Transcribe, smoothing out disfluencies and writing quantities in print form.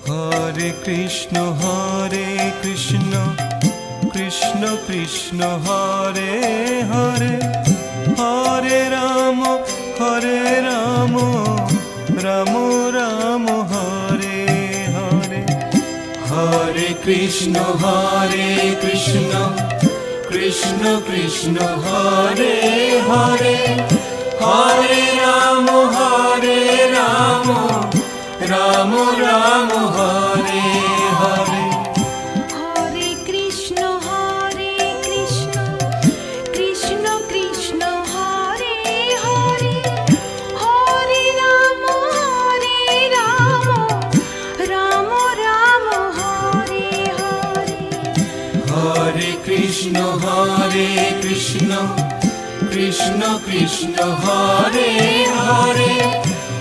Hare Krishna Krishna Krishna Hare Hare, Hare Ram Ram Ram Hare Hare. Hare Krishna Krishna Krishna Hare Hare, Hare Ram Ram Ram Hare Hare. Hare Krishna Krishna Krishna Hare Hare, Hare Ram Ram Ram Hare Hare. Hare Krishna Krishna Krishna Hare Hare,